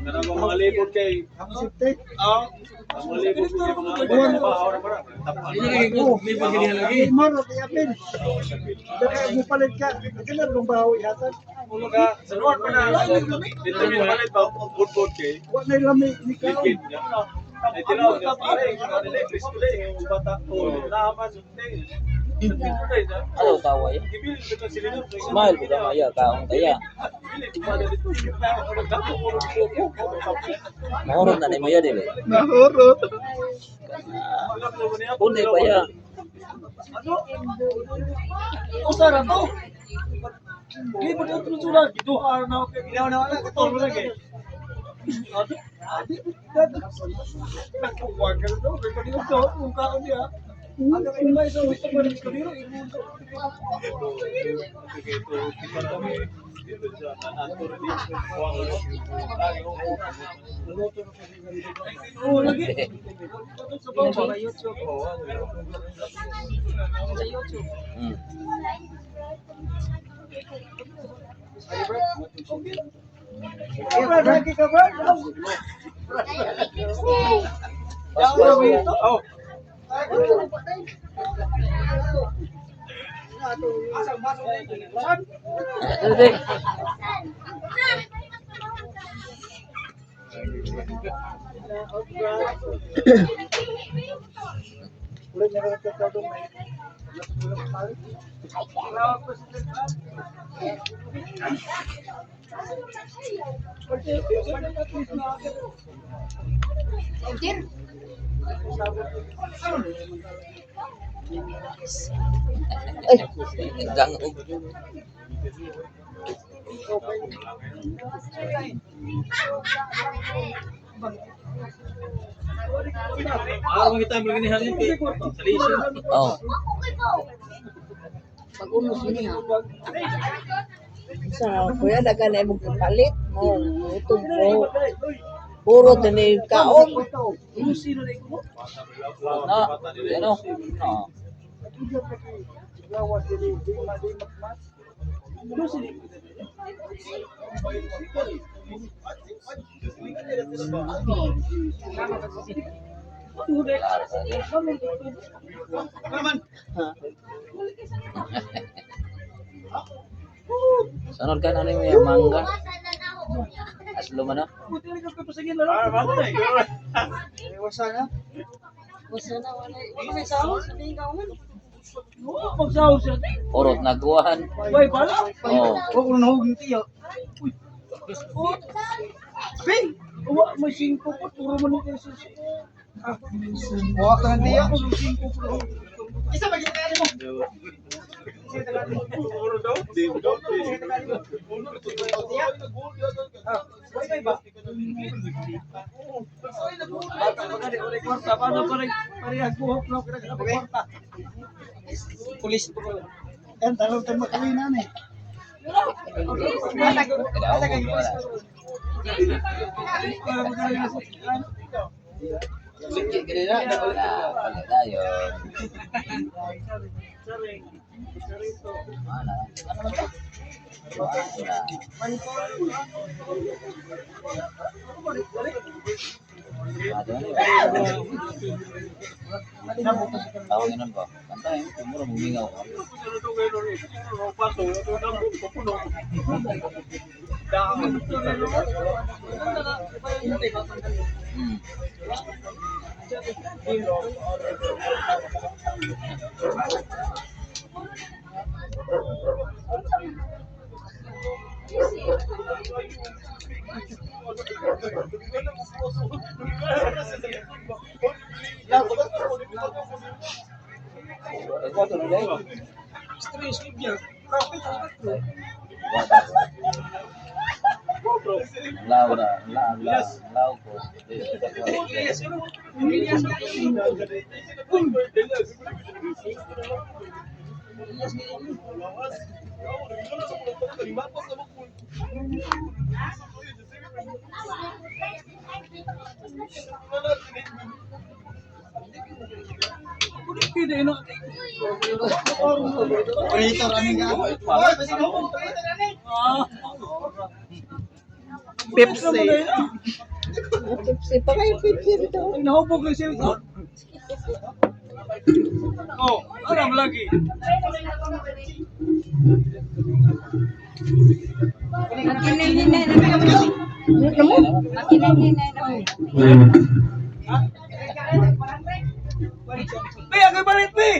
Mga libot kay Ano tawa ya? Smile kita maya kaong kaya. Mahorot na ni maya dili. Nahurot. Punay pa ya. Usara to. Libot ang trusulan. Ito na wala katulog lagi. Nakuwag ka na to. Pwede ko to. Kung kaon niya. Ang may isang gusto ko rin kanino. Oh, lagi. Sa YouTube. Sa YouTube. Lagi ka ba? Oh. Gangog. Araw kita maginihan ni salisyo. Oh. Pag-unos niya. Sa kuya daga na imong kapalit mo utog mo. Puro tani kaon. Sino na iko? Na, ano? No. Sanod ka na yung mangga. Aslo man na. Orot nagkuhan. Wai pala. Oh. Huwag ko nahugin tiyo. Bing! Uwa, may 5 po. Puro mo nito yung susi. Huwag ka ng tiyo. Isa ba yung kaya mo? Puro daw? Wai ba? Paano pa rin agbuhok na kwarta? Pulis po. Yan, talong tayo makalinan eh. Tawagin nun ba? Kantahin, tumuro mong mingaw. Stress niya. Kapit ang Lao na, lao ko. Operator, ano nga? Oy, basta mo, operator, ano? Pepsi. Pepsi pa kayo, Pepsi rito. Nahubog yung cellphone. Oh, alam lagi. Makinay-hinay na kami. Makinay-hinay na kami. Pi, agay balik, Pi!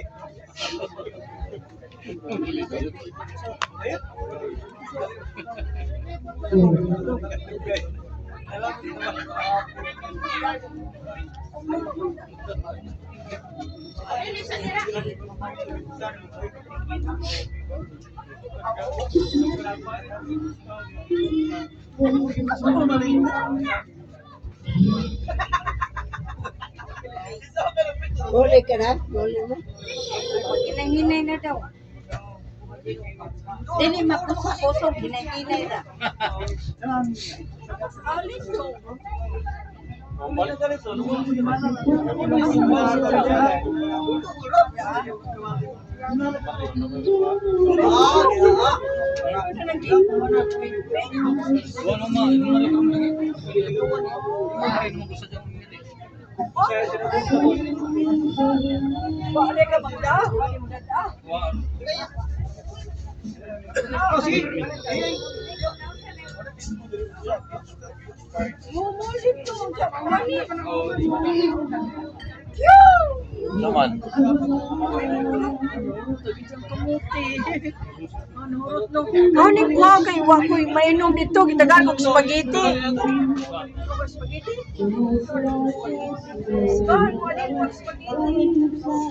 Boleh ka na? Boleh mo? Makinay-hinay na daw. Dili mapusa-puso, hinay-hinay na. Balik ka magda? Oh, sige. Mumulit to siya. Naman. Ano ko kay wa ko mainom dito gitagaan og spaghetti. Spaghetti? Saan mo din mo spaghetti?